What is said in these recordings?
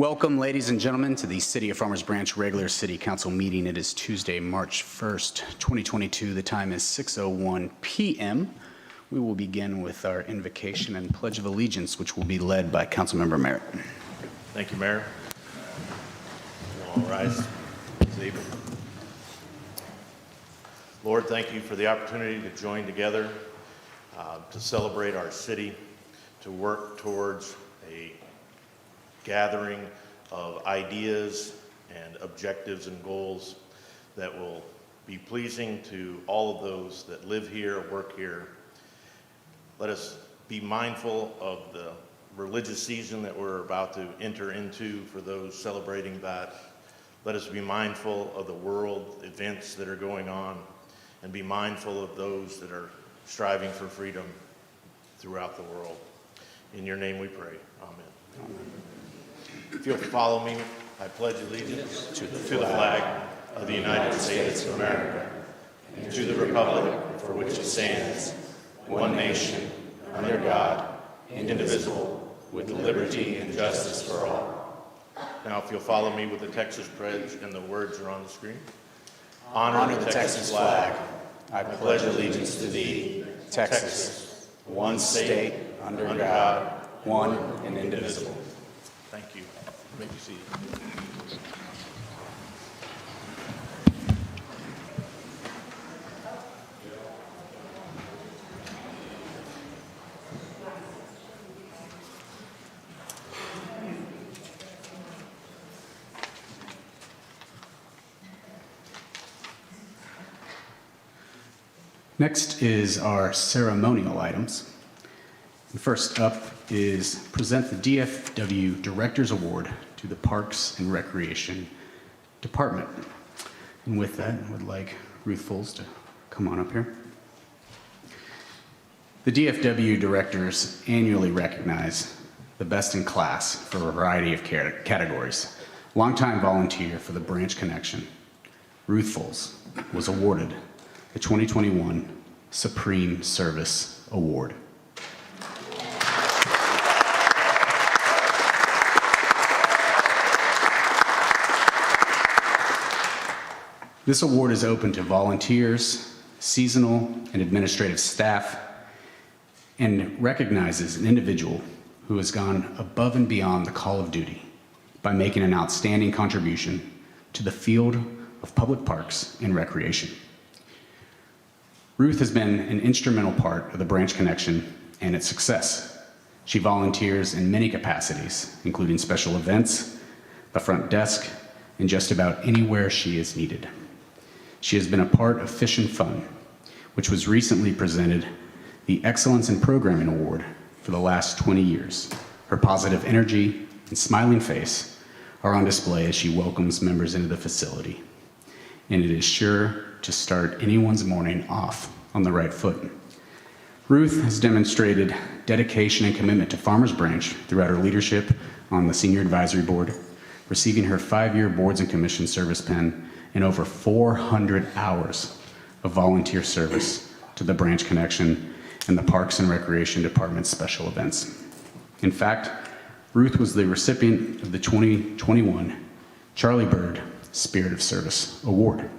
Welcome, ladies and gentlemen, to the City of Farmers Branch regular City Council meeting. It is Tuesday, March 1st, 2022. The time is 6:01 p.m. We will begin with our invocation and Pledge of Allegiance, which will be led by Councilmember Merritt. Thank you, Mayor. All rise this evening. Lord, thank you for the opportunity to join together to celebrate our city, to work towards a gathering of ideas and objectives and goals that will be pleasing to all of those that live here, work here. Let us be mindful of the religious season that we're about to enter into for those celebrating that. Let us be mindful of the world events that are going on and be mindful of those that are striving for freedom throughout the world. In your name we pray. Amen. Amen. If you'll follow me, I pledge allegiance to the flag of the United States of America and to the republic for which it stands, one nation, under God, indivisible, with liberty and justice for all. Now, if you'll follow me with the Texas pledge, and the words are on the screen. Honor the Texas flag. I pledge allegiance to thee, Texas, one state, under God, one and indivisible. Thank you. You may be seated. Next is our ceremonial items. First up is present the DFW Director's Award to the Parks and Recreation Department. And with that, I would like Ruth Foles to come on up here. The DFW directors annually recognize the best in class for a variety of categories. Longtime volunteer for the Branch Connection, Ruth Foles was awarded the 2021 Supreme Service Award. This award is open to volunteers, seasonal and administrative staff, and recognizes an individual who has gone above and beyond the call of duty by making an outstanding contribution to the field of public parks and recreation. Ruth has been an instrumental part of the Branch Connection and its success. She volunteers in many capacities, including special events, the front desk, and just about anywhere she is needed. She has been a part of Fish and Fun, which was recently presented the Excellence in Programming Award for the last 20 years. Her positive energy and smiling face are on display as she welcomes members into the facility, and it is sure to start anyone's morning off on the right foot. Ruth has demonstrated dedication and commitment to Farmers Branch throughout her leadership on the Senior Advisory Board, receiving her 5-year Boards and Commission service pen and over 400 hours of volunteer service to the Branch Connection and the Parks and Recreation Department's special events. In fact, Ruth was the recipient of the 2021 Charlie Bird Spirit of Service Award.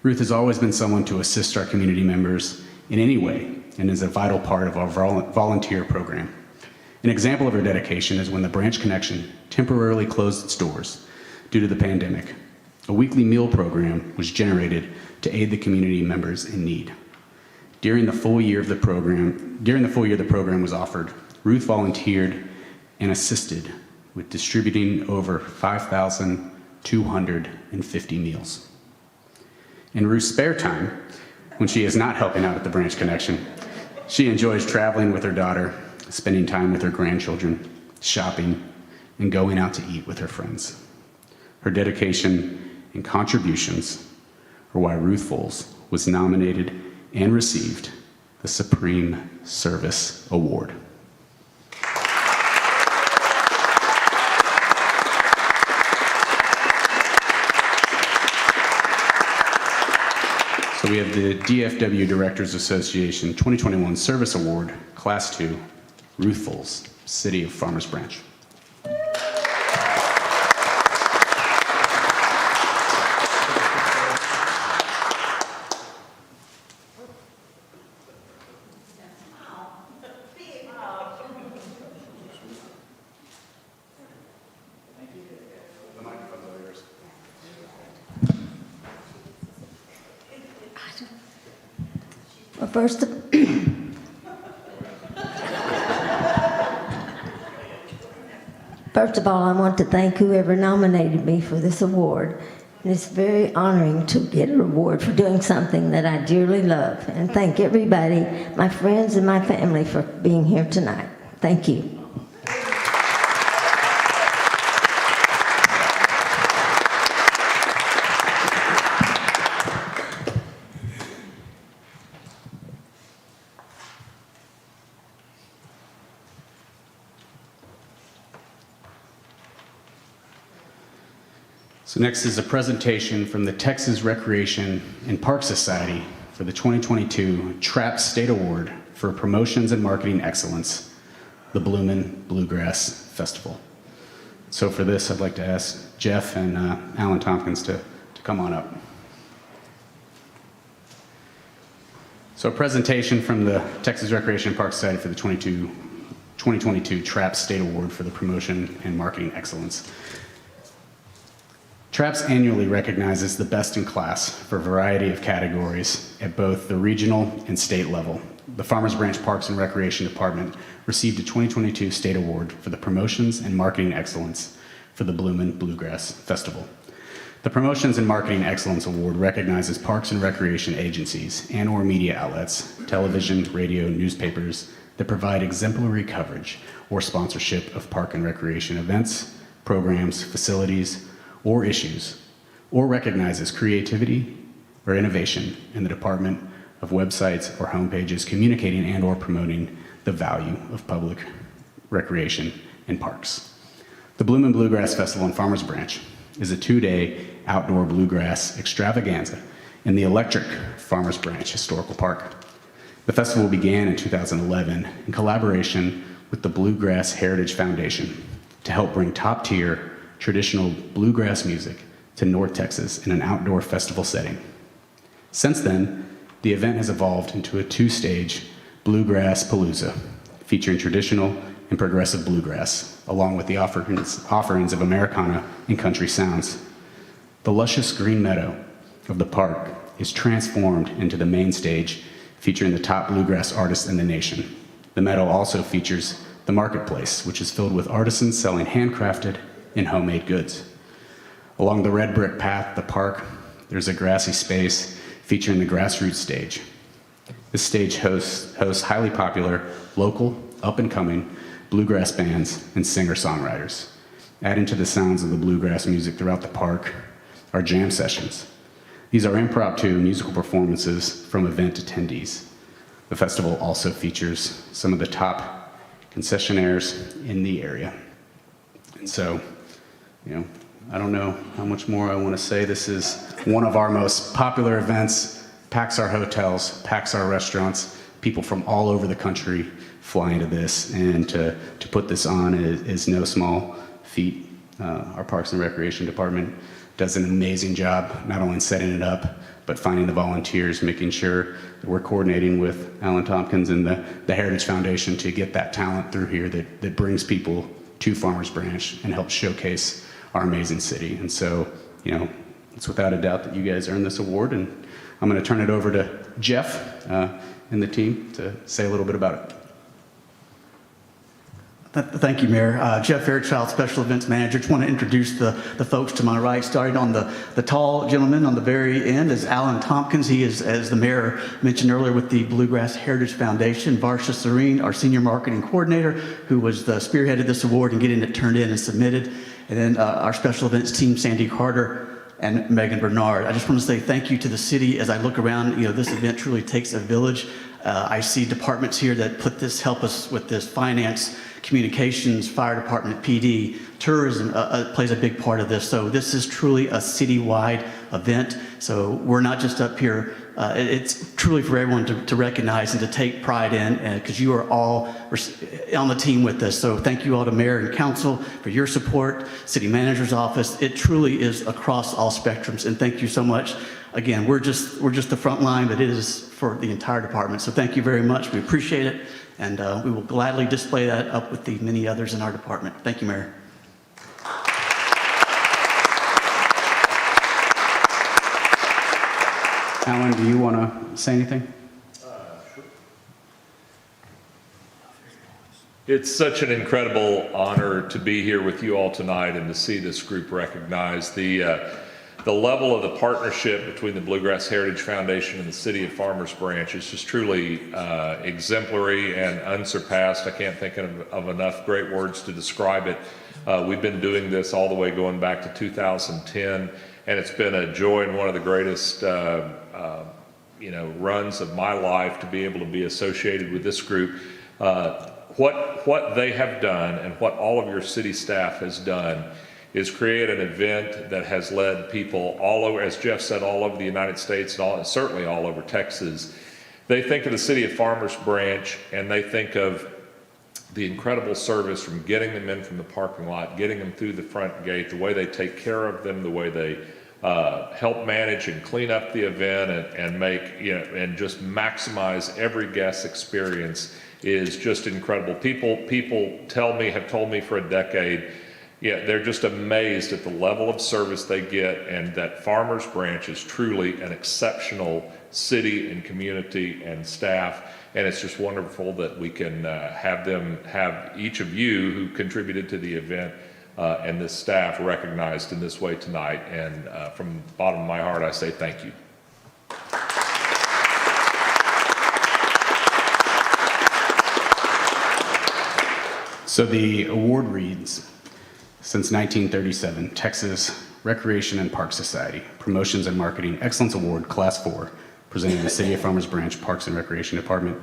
Ruth has always been someone to assist our community members in any way and is a vital part of our volunteer program. An example of her dedication is when the Branch Connection temporarily closed its doors due to the pandemic. A weekly meal program was generated to aid the community members in need. During the full year the program was offered, Ruth volunteered and assisted with distributing over 5,250 meals. In Ruth's spare time, when she is not helping out at the Branch Connection, she enjoys traveling with her daughter, spending time with her grandchildren, shopping, and going out to eat with her friends. Her dedication and contributions are why Ruth Foles was nominated and received the Supreme Service Award. So we have the DFW Directors Association 2021 Service Award, Class 2, Ruth Foles, City of Farmers Branch. Well, first of all, I want to thank whoever nominated me for this award. And it's very honoring to get an award for doing something that I dearly love. And thank everybody, my friends and my family, for being here tonight. Thank you. So next is a presentation from the Texas Recreation and Park Society for the 2022 TRAP State Award for Promotions and Marketing Excellence, the Bloomin' Bluegrass Festival. So for this, I'd like to ask Jeff and Alan Tompkins to come on up. So a presentation from the Texas Recreation and Park Society for the 2022 TRAP State Award for the Promotion and Marketing Excellence. TRAPS annually recognizes the best in class for a variety of categories at both the regional and state level. The Farmers Branch Parks and Recreation Department received a 2022 State Award for the Promotions and Marketing Excellence for the Bloomin' Bluegrass Festival. The Promotions and Marketing Excellence Award recognizes parks and recreation agencies and/or media outlets, television, radio, newspapers that provide exemplary coverage or sponsorship of park and recreation events, programs, facilities, or issues, or recognizes creativity or innovation in the department of websites or homepages communicating and or promoting the value of public recreation in parks. The Bloomin' Bluegrass Festival in Farmers Branch is a 2-day outdoor bluegrass extravaganza in the electric Farmers Branch Historical Park. The festival began in 2011 in collaboration with the Bluegrass Heritage Foundation to help bring top-tier traditional bluegrass music to North Texas in an outdoor festival setting. Since then, the event has evolved into a 2-stage Bluegrass Palooza, featuring traditional and progressive bluegrass, along with the offerings of Americana and country sounds. The luscious green meadow of the park is transformed into the main stage, featuring the top bluegrass artists in the nation. The meadow also features the marketplace, which is filled with artisans selling handcrafted and homemade goods. Along the red brick path, the park, there's a grassy space featuring the grassroots stage. This stage hosts highly popular, local, up-and-coming bluegrass bands and singer-songwriters. Adding to the sounds of the bluegrass music throughout the park are jam sessions. These are impromptu musical performances from event attendees. The festival also features some of the top concessionaires in the area. And so, I don't know how much more I want to say. This is one of our most popular events, packs our hotels, packs our restaurants. People from all over the country fly into this, and to put this on is no small feat. Our Parks and Recreation Department does an amazing job, not only setting it up, but finding the volunteers, making sure that we're coordinating with Alan Tompkins and the Heritage Foundation to get that talent through here that brings people to Farmers Branch and helps showcase our amazing city. And so, it's without a doubt that you guys earned this award, and I'm going to turn it over to Jeff and the team to say a little bit about it. Thank you, Mayor. Jeff Fairchild, Special Events Manager. Just want to introduce the folks to my right. Starting on the tall gentleman on the very end is Alan Tompkins. He is, as the Mayor mentioned earlier, with the Bluegrass Heritage Foundation. Varsha Serene, our Senior Marketing Coordinator, who was the spearheaded this award and getting it turned in and submitted. And then our Special Events team, Sandy Carter and Megan Bernard. I just want to say thank you to the city. As I look around, this event truly takes a village. I see departments here that help us with this: finance, communications, fire department, PD, tourism plays a big part of this. So this is truly a citywide event. So we're not just up here. It's truly for everyone to recognize and to take pride in, because you are all on the team with us. So thank you all to Mayor and Council for your support, City Manager's Office. It truly is across all spectrums, and thank you so much. Again, we're just the front line, but it is for the entire department. So thank you very much. We appreciate it, and we will gladly display that up with the many others in our department. Thank you, Mayor. Alan, do you want to say anything? It's such an incredible honor to be here with you all tonight and to see this group recognized. The level of the partnership between the Bluegrass Heritage Foundation and the City of Farmers Branch is just truly exemplary and unsurpassed. I can't think of enough great words to describe it. We've been doing this all the way going back to 2010, and it's been a joy and one of the greatest runs of my life to be able to be associated with this group. What they have done and what all of your city staff has done is create an event that has led people all over, as Jeff said, all over the United States and certainly all over Texas. They think of the City of Farmers Branch and they think of the incredible service from getting them in from the parking lot, getting them through the front gate, the way they take care of them, the way they help manage and clean up the event and make, and just maximize every guest experience is just incredible. People have told me for a decade, they're just amazed at the level of service they get, and that Farmers Branch is truly an exceptional city and community and staff. And it's just wonderful that we can have each of you who contributed to the event and this staff recognized in this way tonight. And from the bottom of my heart, I say thank you. So the award reads, since 1937, Texas Recreation and Park Society, Promotions and Marketing Excellence Award, Class 4, presented to the City of Farmers Branch Parks and Recreation Department,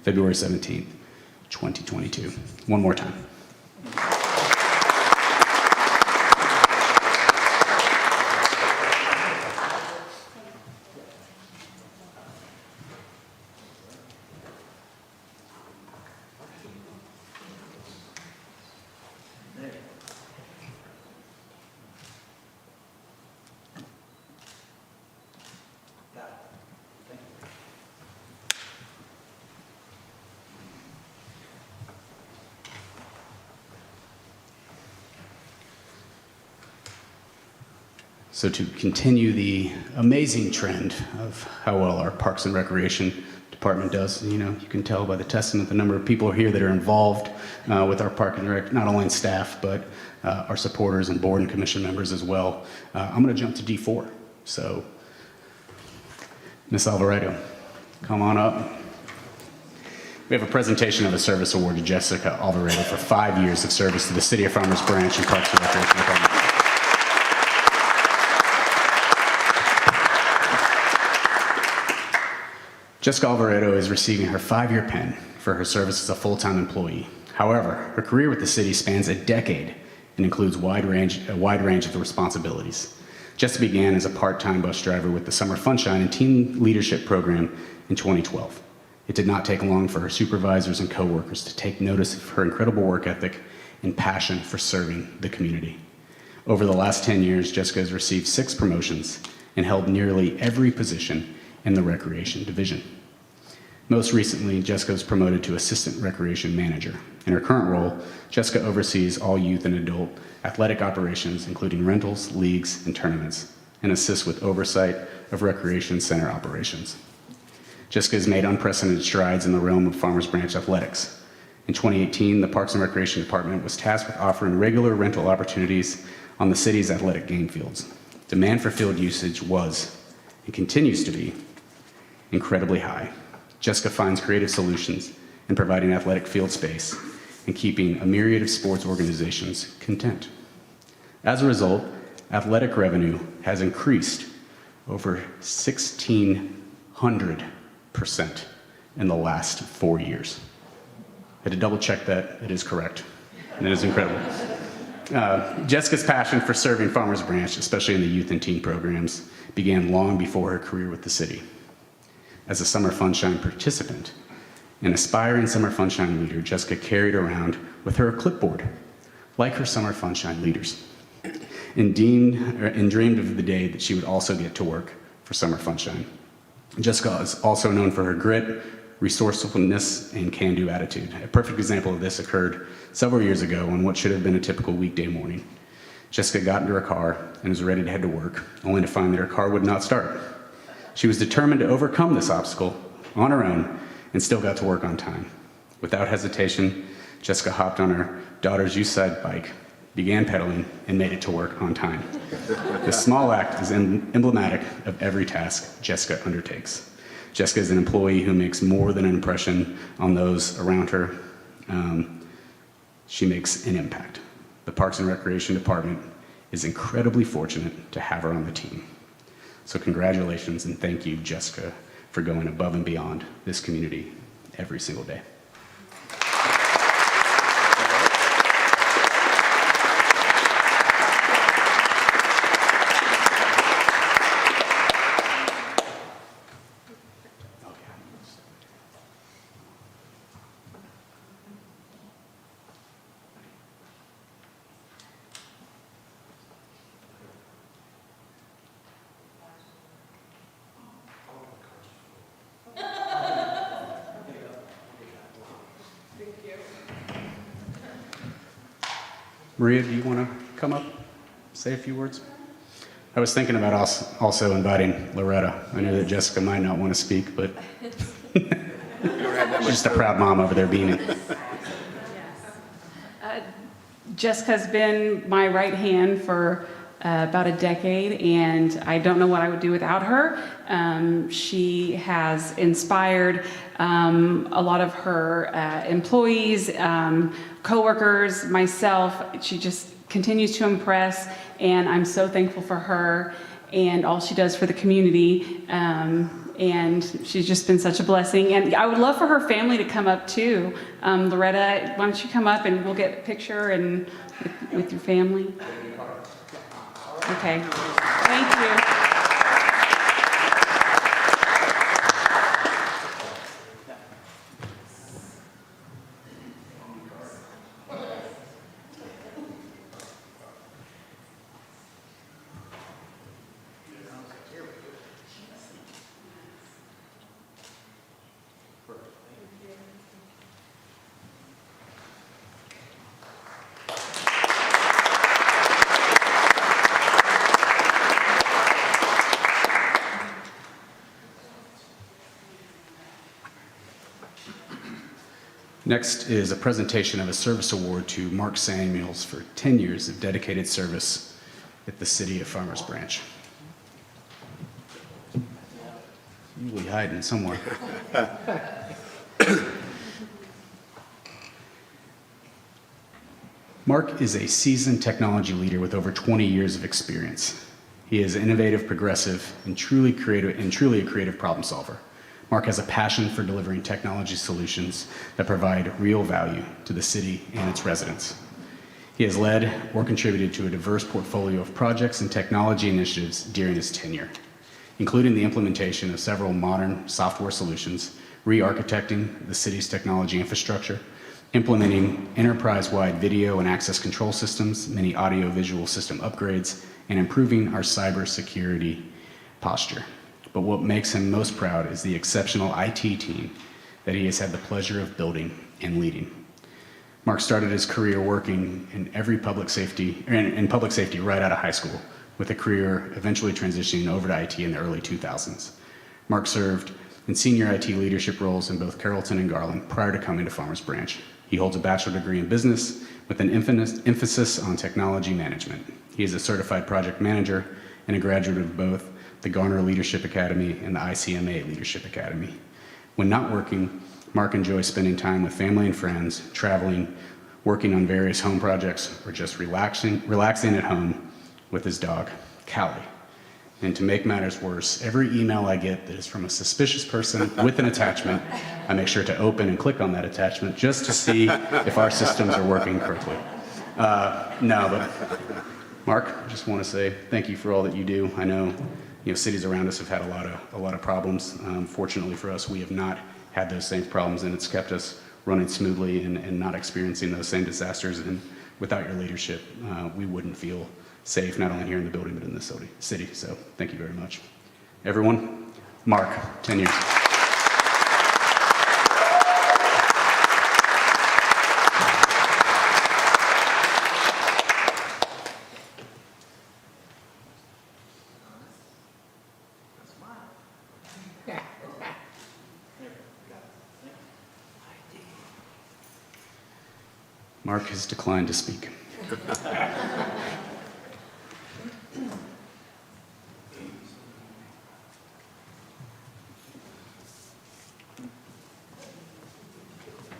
February 17th, 2022. One more time. So to continue the amazing trend of how well our Parks and Recreation Department does, you can tell by the testament, the number of people here that are involved with our Park and Rec, not only in staff, but our supporters and board and commission members as well. I'm gonna jump to D4. So, Ms. Alvarado, come on up. We have a presentation of a service award to Jessica Alvarado for 5 years of service to the City of Farmers Branch and Parks and Recreation Department. Jessica Alvarado is receiving her 5-year pen for her service as a full-time employee. However, her career with the city spans a decade and includes a wide range of responsibilities. Jessica began as a part-time bus driver with the Summer Funshine and Team Leadership Program in 2012. It did not take long for her supervisors and coworkers to take notice of her incredible work ethic and passion for serving the community. Over the last 10 years, Jessica has received 6 promotions and held nearly every position in the Recreation Division. Most recently, Jessica was promoted to Assistant Recreation Manager. In her current role, Jessica oversees all youth and adult athletic operations, including rentals, leagues, and tournaments, and assists with oversight of Recreation Center operations. Jessica has made unprecedented strides in the realm of Farmers Branch athletics. In 2018, the Parks and Recreation Department was tasked with offering regular rental opportunities on the city's athletic game fields. Demand for field usage was, and continues to be, incredibly high. Jessica finds creative solutions in providing athletic field space and keeping a myriad of sports organizations content. As a result, athletic revenue has increased over 1,600% in the last 4 years. I had to double check that. It is correct. And it is incredible. Jessica's passion for serving Farmers Branch, especially in the youth and teen programs, began long before her career with the city. As a Summer Funshine participant, an aspiring Summer Funshine leader, Jessica carried around with her a clipboard, like her Summer Funshine leaders, and dreamed of the day that she would also get to work for Summer Funshine. Jessica is also known for her grit, resourcefulness, and can-do attitude. A perfect example of this occurred several years ago on what should have been a typical weekday morning. Jessica got into her car and was ready to head to work, only to find that her car would not start. She was determined to overcome this obstacle on her own and still got to work on time. Without hesitation, Jessica hopped on her daughter's youth side bike, began pedaling, and made it to work on time. This small act is emblematic of every task Jessica undertakes. Jessica is an employee who makes more than an impression on those around her. She makes an impact. The Parks and Recreation Department is incredibly fortunate to have her on the team. So congratulations and thank you, Jessica, for going above and beyond this community every single day. Maria, do you want to come up, say a few words? I was thinking about also inviting Loretta. I know that Jessica might not want to speak, but she's just a proud mom over there beaming. Jessica's been my right hand for about a decade, and I don't know what I would do without her. She has inspired a lot of her employees, coworkers, myself. She just continues to impress, and I'm so thankful for her and all she does for the community. And she's just been such a blessing. And I would love for her family to come up too. Loretta, why don't you come up and we'll get a picture and with your family. Okay, thank you. Next is a presentation of a service award to Mark Samuels for 10 years of dedicated service at the City of Farmers Branch. Usually hiding somewhere. Mark is a seasoned technology leader with over 20 years of experience. He is innovative, progressive, and truly a creative problem solver. Mark has a passion for delivering technology solutions that provide real value to the city and its residents. He has led or contributed to a diverse portfolio of projects and technology initiatives during his tenure, including the implementation of several modern software solutions, re-architecting the city's technology infrastructure, implementing enterprise-wide video and access control systems, many audio-visual system upgrades, and improving our cybersecurity posture. But what makes him most proud is the exceptional IT team that he has had the pleasure of building and leading. Mark started his career working in public safety right out of high school, with a career eventually transitioning over to IT in the early 2000s. Mark served in senior IT leadership roles in both Carrollton and Garland prior to coming to Farmers Branch. He holds a bachelor degree in business with an emphasis on technology management. He is a certified project manager and a graduate of both the Garner Leadership Academy and the ICMA Leadership Academy. When not working, Mark enjoys spending time with family and friends, traveling, working on various home projects, or just relaxing at home with his dog, Callie. And to make matters worse, every email I get that is from a suspicious person with an attachment, I make sure to open and click on that attachment just to see if our systems are working correctly. But Mark, I just want to say thank you for all that you do. I know, cities around us have had a lot of problems. Fortunately for us, we have not had those same problems, and it's kept us running smoothly and not experiencing those same disasters. And without your leadership, we wouldn't feel safe, not only here in the building, but in the city. So thank you very much. Everyone, Mark, 10 years. Mark has declined to speak.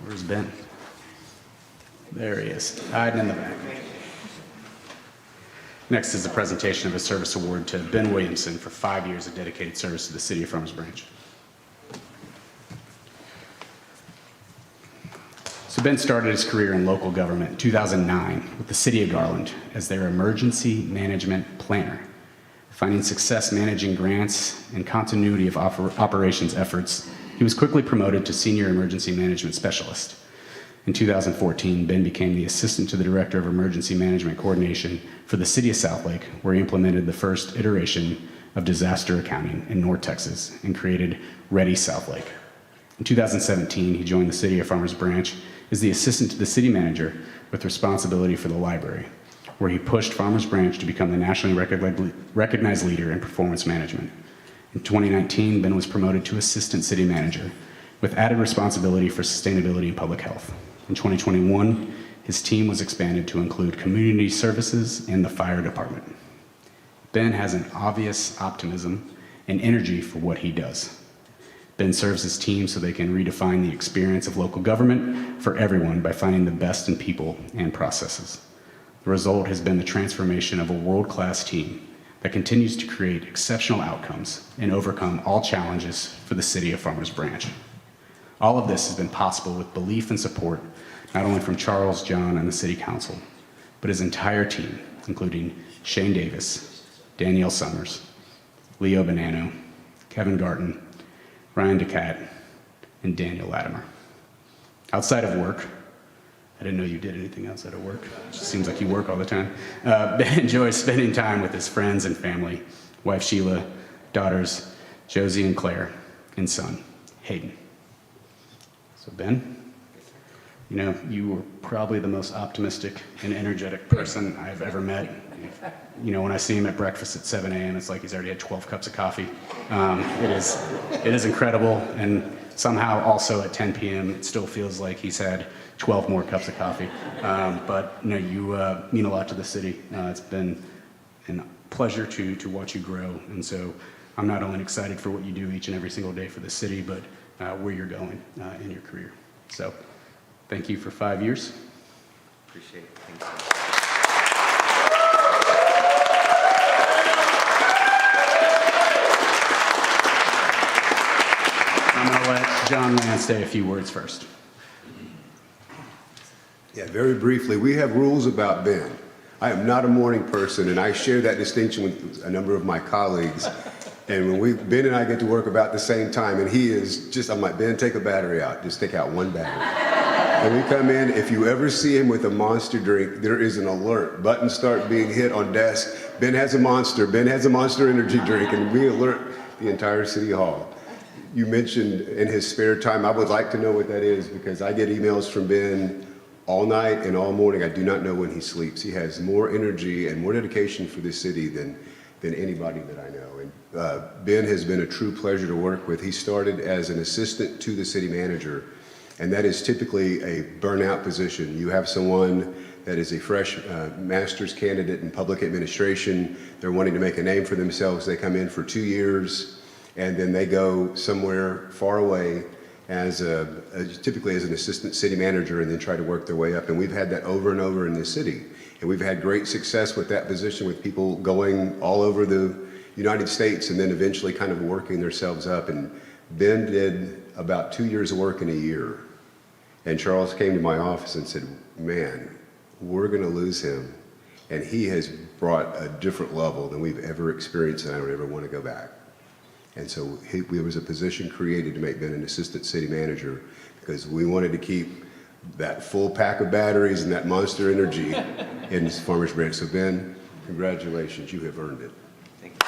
Where's Ben? There he is, hiding in the back. Next is the presentation of a service award to Ben Williamson for 5 years of dedicated service to the City of Farmers Branch. So Ben started his career in local government in 2009 with the City of Garland as their emergency management planner. Finding success managing grants and continuity of operations efforts, he was quickly promoted to Senior Emergency Management Specialist. In 2014, Ben became the assistant to the Director of Emergency Management Coordination for the City of Southlake, where he implemented the first iteration of disaster accounting in North Texas and created Ready Southlake. In 2017, he joined the City of Farmers Branch as the assistant to the city manager with responsibility for the library, where he pushed Farmers Branch to become the nationally recognized leader in performance management. In 2019, Ben was promoted to assistant city manager with added responsibility for sustainability and public health. In 2021, his team was expanded to include community services and the fire department. Ben has an obvious optimism and energy for what he does. Ben serves his team so they can redefine the experience of local government for everyone by finding the best in people and processes. The result has been the transformation of a world-class team that continues to create exceptional outcomes and overcome all challenges for the City of Farmers Branch. All of this has been possible with belief and support, not only from Charles, John, and the City Council, but his entire team, including Shane Davis, Danielle Summers, Leo Bonanno, Kevin Garten, Ryan DeCat, and Daniel Latimer. Outside of work, I didn't know you did anything outside of work. It just seems like you work all the time. Ben enjoys spending time with his friends and family, wife Sheila, daughters Josie and Claire, and son Hayden. So Ben, you know, you were probably the most optimistic and energetic person I've ever met. You know, when I see him at breakfast at 7 a.m., it's like he's already had 12 cups of coffee. It is incredible, and somehow also at 10 p.m., it still feels like he's had 12 more cups of coffee. But you know, you mean a lot to the city. It's been a pleasure to watch you grow, and so I'm not only excited for what you do each and every single day for the city, but where you're going in your career. So thank you for 5 years. Appreciate it. Thanks. I'm going to let John Lance say a few words first. Yeah, very briefly, we have rules about Ben. I am not a morning person, and I share that distinction with a number of my colleagues. And when Ben and I get to work about the same time, and he is just, I'm like, Ben, take a battery out. Just take out one battery. And we come in, if you ever see him with a Monster drink, there is an alert. Buttons start being hit on desk. Ben has a Monster. Ben has a Monster energy drink, and we alert the entire City Hall. You mentioned in his spare time, I would like to know what that is, because I get emails from Ben all night and all morning. I do not know when he sleeps. He has more energy and more dedication for this city than anybody that I know. And Ben has been a true pleasure to work with. He started as an assistant to the city manager, and that is typically a burnout position. You have someone that is a fresh master's candidate in public administration. They're wanting to make a name for themselves. They come in for 2 years, and then they go somewhere far away as typically as an assistant city manager, and then try to work their way up. And we've had that over and over in this city. And we've had great success with that position, with people going all over the United States and then eventually kind of working themselves up. And Ben did about 2 years of work in a year. And Charles came to my office and said, man, we're going to lose him. And he has brought a different level than we've ever experienced, and I don't ever want to go back. And so there was a position created to make Ben an assistant city manager, because we wanted to keep that full pack of batteries and that Monster energy in Farmers Branch. So Ben, congratulations, you have earned it. Thank you.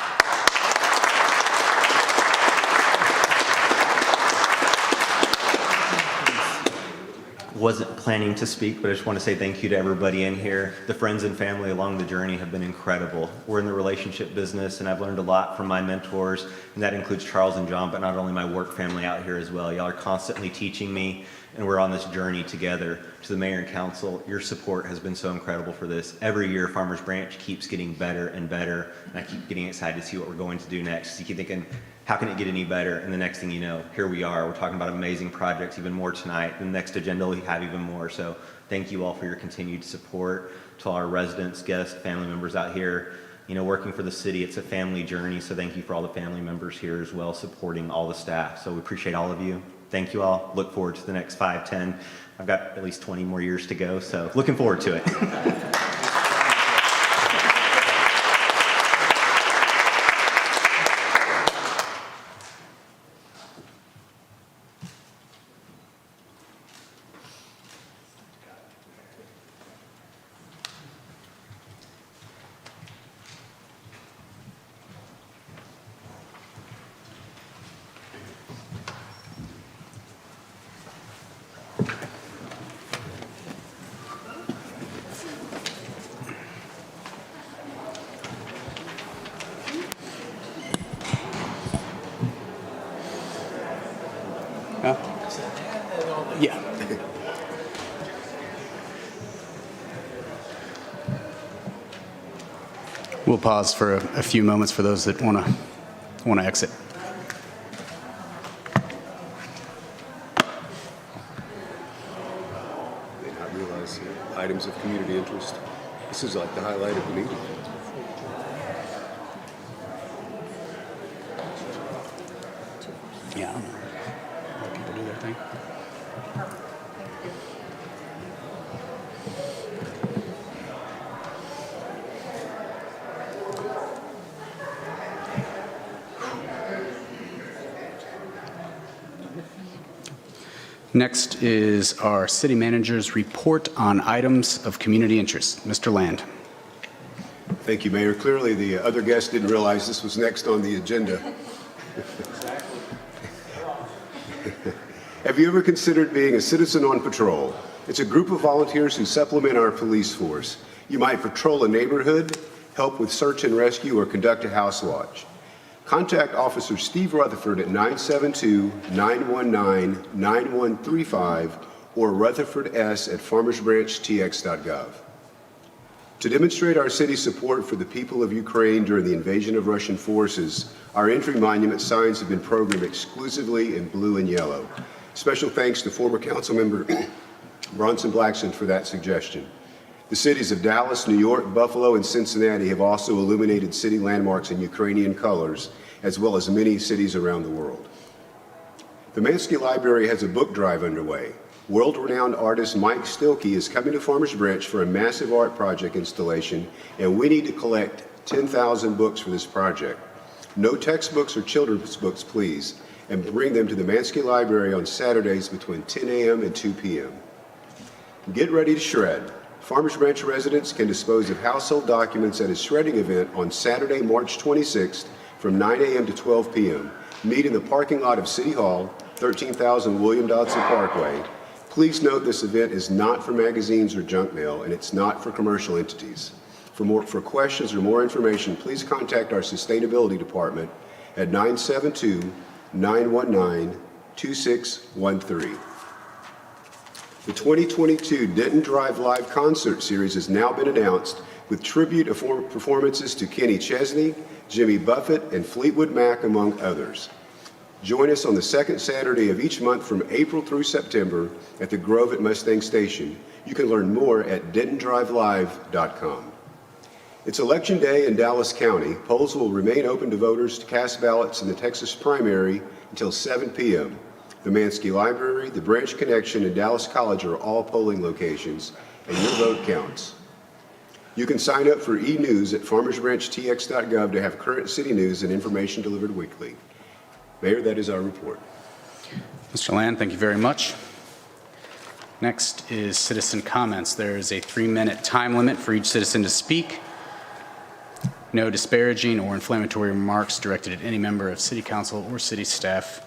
wasn't planning to speak, but I just want to say thank you to everybody in here. The friends and family along the journey have been incredible. We're in the relationship business, and I've learned a lot from my mentors, and that includes Charles and John, but not only my work family out here as well. Y'all are constantly teaching me, and we're on this journey together. To the mayor and council, your support has been so incredible for this. Every year, Farmers Branch keeps getting better and better, and I keep getting excited to see what we're going to do next. You keep thinking, how can it get any better? And the next thing you know, here we are. We're talking about amazing projects, even more tonight. The next agenda we have even more. So thank you all for your continued support. To all our residents, guests, family members out here, you know, working for the city, it's a family journey. So thank you for all the family members here as well, supporting all the staff. So we appreciate all of you. Thank you all. Look forward to the next 5, 10. I've got at least 20 more years to go. So looking forward to it. Yeah. We'll pause for a few moments for those that want to exit. May not realize items of community interest. This is like the highlight of the meeting. Yeah. I don't know. Let people do their thing. Next is our city manager's report on items of community interest. Mr. Land. Thank you, Mayor. Clearly, the other guests didn't realize this was next on the agenda. Have you ever considered being a citizen on patrol? It's a group of volunteers who supplement our police force. You might patrol a neighborhood, help with search and rescue, or conduct a house watch. Contact Officer Steve Rutherford at 972-919-9135 or rutherfords@farmersbranchtx.gov. To demonstrate our city's support for the people of Ukraine during the invasion of Russian forces, our entry monument signs have been programmed exclusively in blue and yellow. Special thanks to former council member Bronson Blackson for that suggestion. The cities of Dallas, New York, Buffalo, and Cincinnati have also illuminated city landmarks in Ukrainian colors, as well as many cities around the world. The Mansky Library has a book drive underway. World-renowned artist Mike Stilkey is coming to Farmers Branch for a massive art project installation, and we need to collect 10,000 books for this project. No textbooks or children's books, please, and bring them to the Mansky Library on Saturdays between 10 a.m. and 2 p.m. Get ready to shred. Farmers Branch residents can dispose of household documents at a shredding event on Saturday, March 26th from 9 a.m. to 12 p.m. Meet in the parking lot of City Hall, 13,000 William Dodson Parkway. Please note this event is not for magazines or junk mail, and it's not for commercial entities. For questions or more information, please contact our sustainability department at 972-919-2613. The 2022 Denton Drive Live concert series has now been announced with tribute performances to Kenny Chesney, Jimmy Buffett, and Fleetwood Mac, among others. Join us on the second Saturday of each month from April through September at the Grove at Mustang Station. You can learn more at DentonDriveLive.com. It's Election Day in Dallas County. Polls will remain open to voters to cast ballots in the Texas primary until 7 p.m. The Mansky Library, the Branch Connection, and Dallas College are all polling locations, and your vote counts. You can sign up for e-news at farmersbranchtx.gov to have current city news and information delivered weekly. Mayor, that is our report. Mr. Land, thank you very much. Next is citizen comments. There is a 3-minute time limit for each citizen to speak. No disparaging or inflammatory remarks directed at any member of City Council or city staff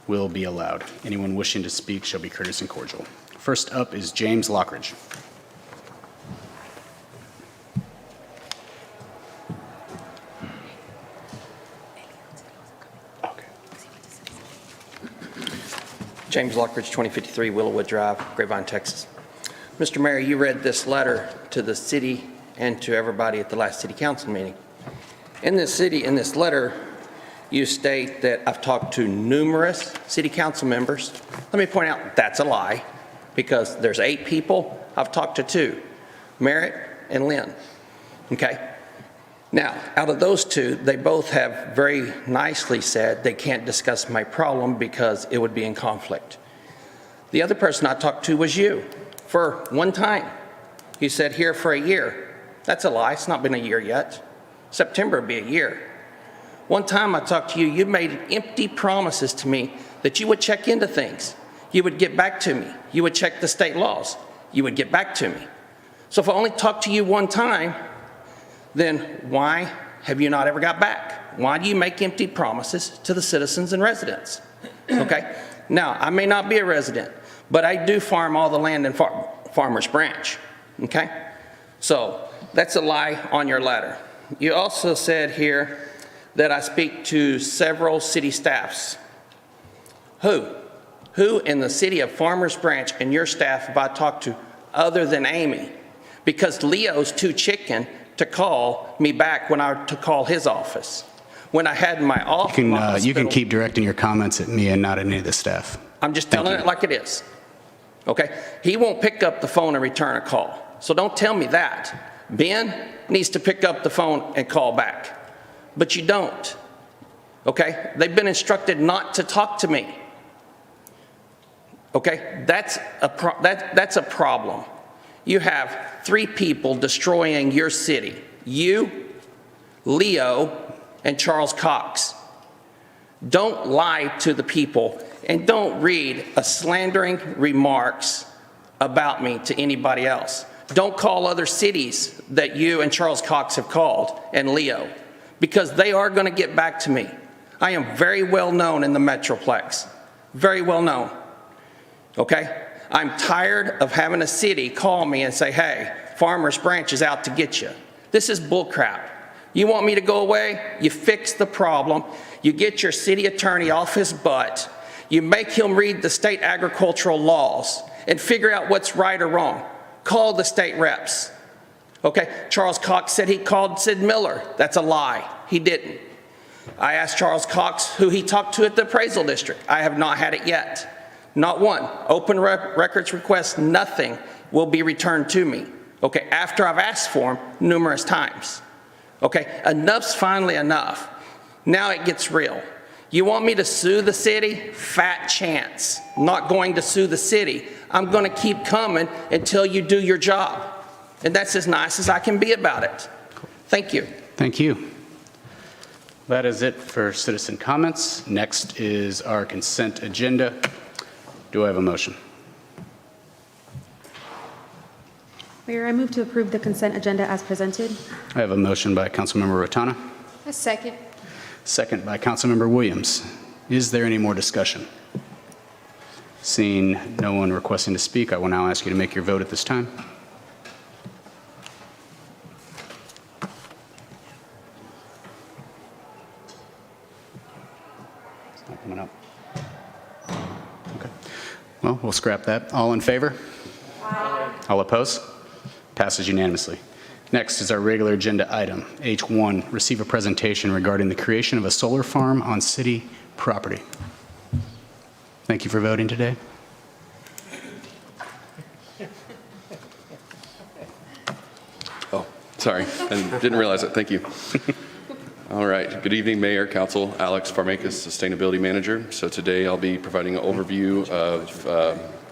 will be allowed. Anyone wishing to speak shall be courteous and cordial. First up is James Lockridge. James Lockridge, 2053 Willowwood Drive, Grapevine, Texas. Mr. Mayor, you read this letter to the city and to everybody at the last city council meeting. In this letter, you state that I've talked to numerous city council members. Let me point out that's a lie, because there's 8 people. I've talked to 2, Merritt and Lynn. Okay? Now, out of those 2, they both have very nicely said they can't discuss my problem because it would be in conflict. The other person I talked to was you, for one time. You said here for a year. That's a lie. It's not been a year yet. September would be a year. One time I talked to you, you made empty promises to me that you would check into things. You would get back to me. You would check the state laws. You would get back to me. So if I only talked to you one time, then why have you not ever got back? Why do you make empty promises to the citizens and residents? Okay? Now, I may not be a resident, but I do farm all the land in Farmers Branch. Okay? So that's a lie on your letter. You also said here that I speak to several city staffs. Who? Who in the city of Farmers Branch and your staff have I talked to other than Amy? Because Leo's too chicken to call me back when I to call his office. When I had my office. You can keep directing your comments at me and not any of the staff. I'm just telling it like it is. Okay? He won't pick up the phone and return a call. So don't tell me that. Ben needs to pick up the phone and call back. But you don't. Okay? They've been instructed not to talk to me. Okay? That's a problem. You have 3 people destroying your city. You, Leo, and Charles Cox. Don't lie to the people, and don't read a slandering remarks about me to anybody else. Don't call other cities that you and Charles Cox have called, and Leo, because they are going to get back to me. I am very well known in the Metroplex. Very well known. Okay? I'm tired of having a city call me and say, hey, Farmers Branch is out to get you. This is bullcrap. You want me to go away? You fix the problem. You get your city attorney off his butt. You make him read the state agricultural laws and figure out what's right or wrong. Call the state reps. Okay, Charles Cox said he called Sid Miller. That's a lie. He didn't. I asked Charles Cox who he talked to at the appraisal district. I have not had it yet. Not one. Open records request, nothing will be returned to me. Okay, after I've asked for them numerous times. Okay, enough's finally enough. Now it gets real. You want me to sue the city? Fat chance. I'm not going to sue the city. I'm going to keep coming until you do your job. And that's as nice as I can be about it. Thank you. Thank you. That is it for citizen comments. Next is our consent agenda. Do I have a motion? Mayor, I move to approve the consent agenda as presented. I have a motion by Councilmember Rotana, A second. second by Councilmember Williams. Is there any more discussion? Seeing no one requesting to speak, I will now ask you to make your vote at this time. It's not coming up. Okay. Well, we'll scrap that. All in favor? Aye. All opposed? Passes unanimously. Next is our regular agenda item, H1, receive a presentation regarding the creation of a solar farm on city property. Thank you for voting today. Oh, sorry, I didn't realize it. Thank you. All right, good evening, Mayor, Council. Alex Farmakis, Sustainability Manager. So today I'll be providing an overview of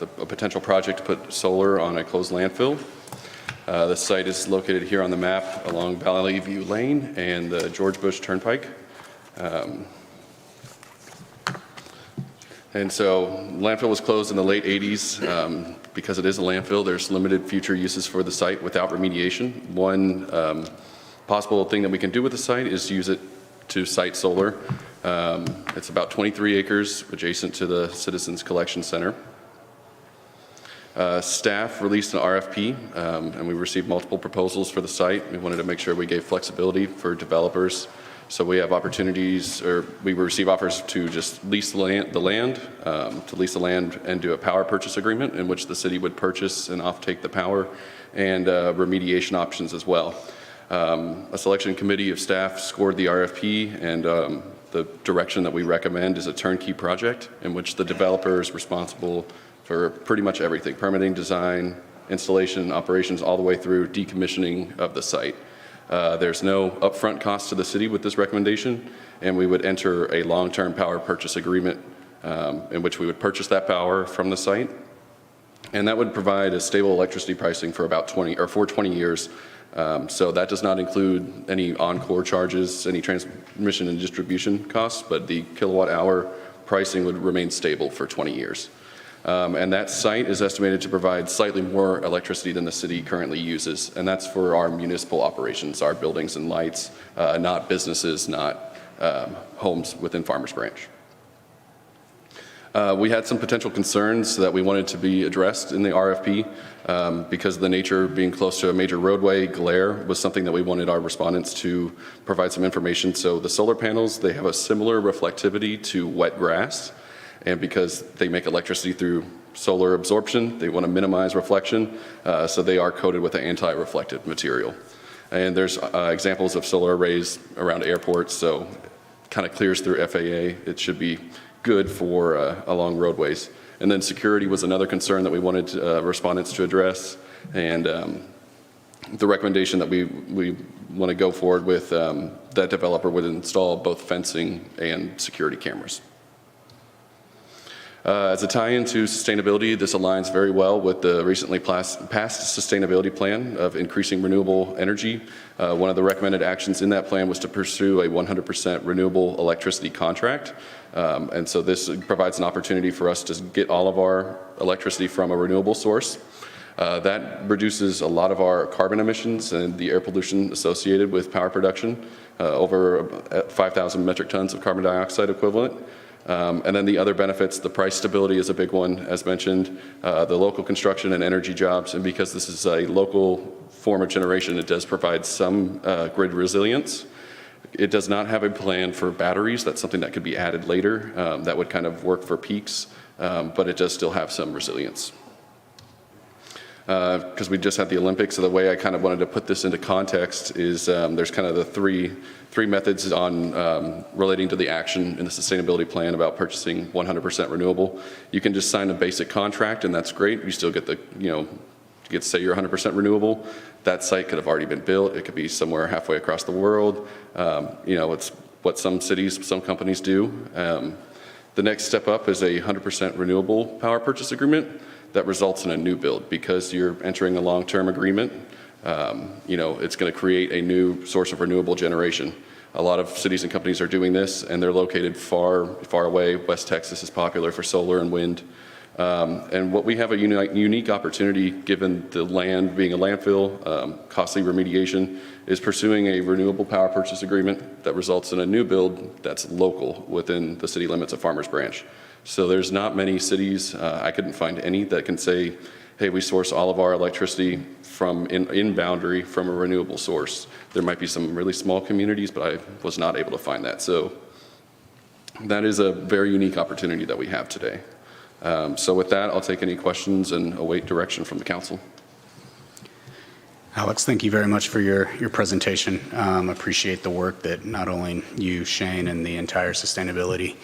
a potential project to put solar on a closed landfill. The site is located here on the map along Valley View Lane and the George Bush Turnpike. And so landfill was closed in the late 80s. Because it is a landfill, there's limited future uses for the site without remediation. One possible thing that we can do with the site is use it to site solar. It's about 23 acres adjacent to the Citizens Collection Center. Staff released an RFP, and we received multiple proposals for the site. We wanted to make sure we gave flexibility for developers. So we have opportunities, or we receive offers to just lease the land, and do a power purchase agreement in which the city would purchase and offtake the power, and remediation options as well. A selection committee of staff scored the RFP, and the direction that we recommend is a turnkey project in which the developer is responsible for pretty much everything: permitting, design, installation, operations, all the way through decommissioning of the site. There's no upfront cost to the city with this recommendation, and we would enter a long-term power purchase agreement in which we would purchase that power from the site, and that would provide a stable electricity pricing for about 20 years. So that does not include any on-core charges, any transmission and distribution costs, but the kilowatt hour pricing would remain stable for 20 years. And that site is estimated to provide slightly more electricity than the city currently uses, and that's for our municipal operations, our buildings and lights, not businesses, not homes within Farmers Branch. We had some potential concerns that we wanted to be addressed in the RFP because of the nature being close to a major roadway. Glare was something that we wanted our respondents to provide some information. So the solar panels, they have a similar reflectivity to wet grass, and because they make electricity through solar absorption, they want to minimize reflection, so they are coated with an anti-reflective material. And there's examples of solar arrays around airports, so kind of clears through FAA. It should be good for along roadways. And then security was another concern that we wanted respondents to address, and the recommendation that we want to go forward with, that developer would install both fencing and security cameras. As a tie-in to sustainability, this aligns very well with the recently passed sustainability plan of increasing renewable energy. One of the recommended actions in that plan was to pursue a 100% renewable electricity contract. And so this provides an opportunity for us to get all of our electricity from a renewable source. That reduces a lot of our carbon emissions and the air pollution associated with power production, over 5,000 metric tons of carbon dioxide equivalent. And then the other benefits, the price stability is a big one, as mentioned, the local construction and energy jobs. And because this is a local form of generation, it does provide some grid resilience. It does not have a plan for batteries. That's something that could be added later. That would kind of work for peaks, but it does still have some resilience. Because we just had the Olympics, so the way I kind of wanted to put this into context is there's kind of the three methods on relating to the action in the sustainability plan about purchasing 100% renewable. You can just sign a basic contract, and that's great. You still get the, you get to say you're 100% renewable. That site could have already been built. It could be somewhere halfway across the world. It's what some cities, some companies do. The next step up is a 100% renewable power purchase agreement that results in a new build. Because you're entering a long-term agreement, it's going to create a new source of renewable generation. A lot of cities and companies are doing this, and they're located far, far away. West Texas is popular for solar and wind. And what we have a unique opportunity, given the land being a landfill, costly remediation, is pursuing a renewable power purchase agreement that results in a new build that's local within the city limits of Farmers Branch. So there's not many cities, I couldn't find any, that can say, hey, we source all of our electricity from in boundary from a renewable source. There might be some really small communities, but I was not able to find that. So that is a very unique opportunity that we have today. So with that, I'll take any questions and await direction from the council. Alex, thank you very much for your presentation. Appreciate the work that not only you, Shane, and the entire sustainability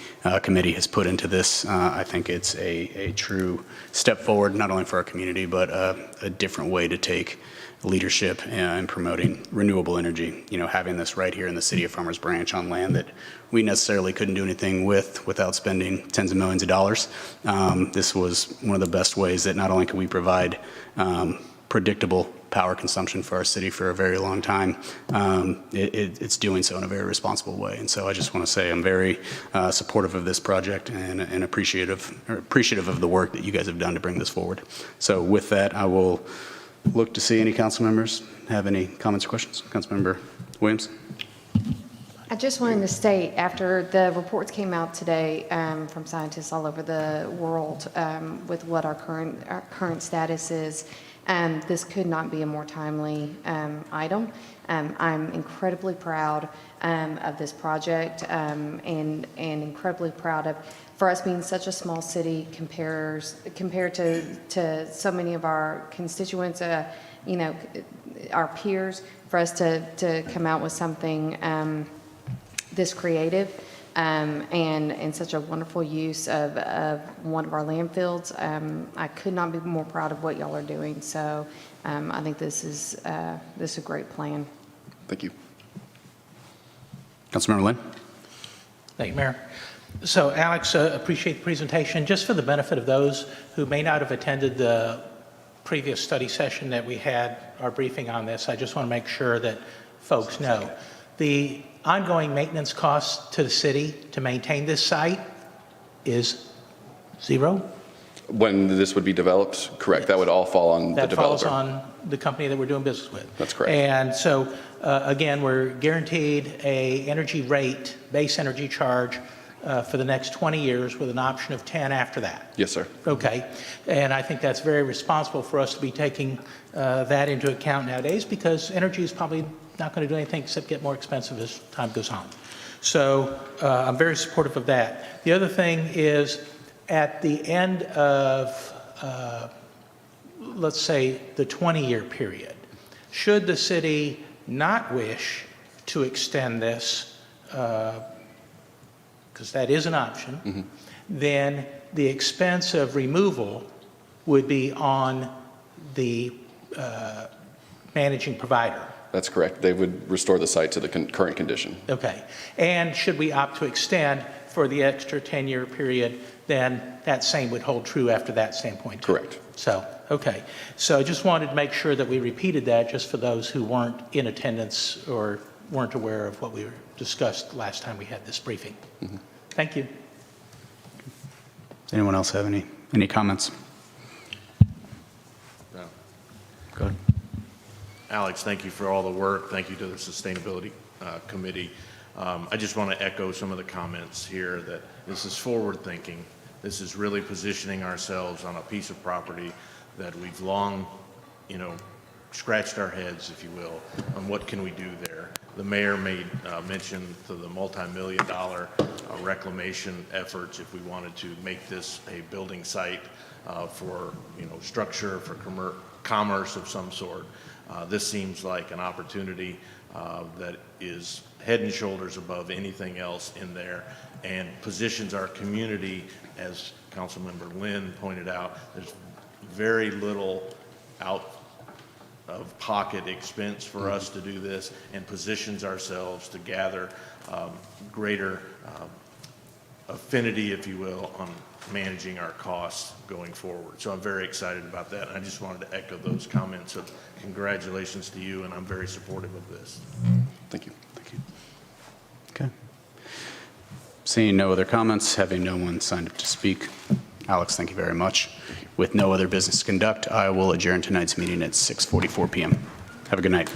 committee has put into this. I think it's a true step forward, not only for our community, but a different way to take leadership in promoting renewable energy. Having this right here in the city of Farmers Branch on land that we necessarily couldn't do anything without spending tens of millions of dollars. This was one of the best ways that not only can we provide predictable power consumption for our city for a very long time, it's doing so in a very responsible way. And so I just want to say I'm very supportive of this project and appreciative of the work that you guys have done to bring this forward. So with that, I will look to see any council members have any comments or questions. Councilmember Williams. I just wanted to state, after the reports came out today from scientists all over the world with what our current status is, this could not be a more timely item. I'm incredibly proud of this project and incredibly proud of, for us being such a small city compared to so many of our constituents, you know, our peers, for us to come out with something this creative and such a wonderful use of one of our landfills. I could not be more proud of what y'all are doing. So I think this is a great plan. Thank you. Councilmember Lynn? Thank you, Mayor. So Alex, appreciate the presentation. Just for the benefit of those who may not have attended the previous study session that we had, our briefing on this, I just want to make sure that folks know. The ongoing maintenance costs to the city to maintain this site is zero? When this would be developed, correct, Yes. that would all fall on the That developer. falls on the company that we're doing business with. That's correct. And so, again, we're guaranteed a energy rate, base energy charge for the next 20 years with an option of 10 after that. Yes, sir. Okay, and I think that's very responsible for us to be taking that into account nowadays, because energy is probably not going to do anything except get more expensive as time goes on. So I'm very supportive of that. The other thing is, at the end of, let's say, the 20-year period, should the city not wish to extend this, because that is an option, then the expense of removal would be on the managing provider. That's correct. They would restore the site to the current condition. Okay. And should we opt to extend for the extra 10-year period, then that same would hold true after that standpoint too. Correct. So, okay. So I just wanted to make sure that we repeated that, just for those who weren't in attendance or weren't aware of what we discussed last time we had this briefing. Thank you. Does anyone else have any comments? No. Go ahead. Alex, thank you for all the work. Thank you to the Sustainability Committee. I just want to echo some of the comments here that this is forward thinking. This is really positioning ourselves on a piece of property that we've long, you know, scratched our heads, if you will, on what can we do there. The mayor made mention to the multi-million-dollar reclamation efforts if we wanted to make this a building site for, you know, structure, for commerce of some sort. This seems like an opportunity that is head and shoulders above anything else in there, and positions our community, as Councilmember Lynn pointed out. There's very little out of pocket expense for us to do this, and positions ourselves to gather greater affinity, if you will, on managing our costs going forward. So I'm very excited about that. And I just wanted to echo those comments of congratulations to you, and I'm very supportive of this. Thank you. Thank you. Okay. Seeing no other comments, having no one signed up to speak, Alex, thank you very much. With no other business to conduct, I will adjourn tonight's meeting at 6:44 p.m. Have a good night.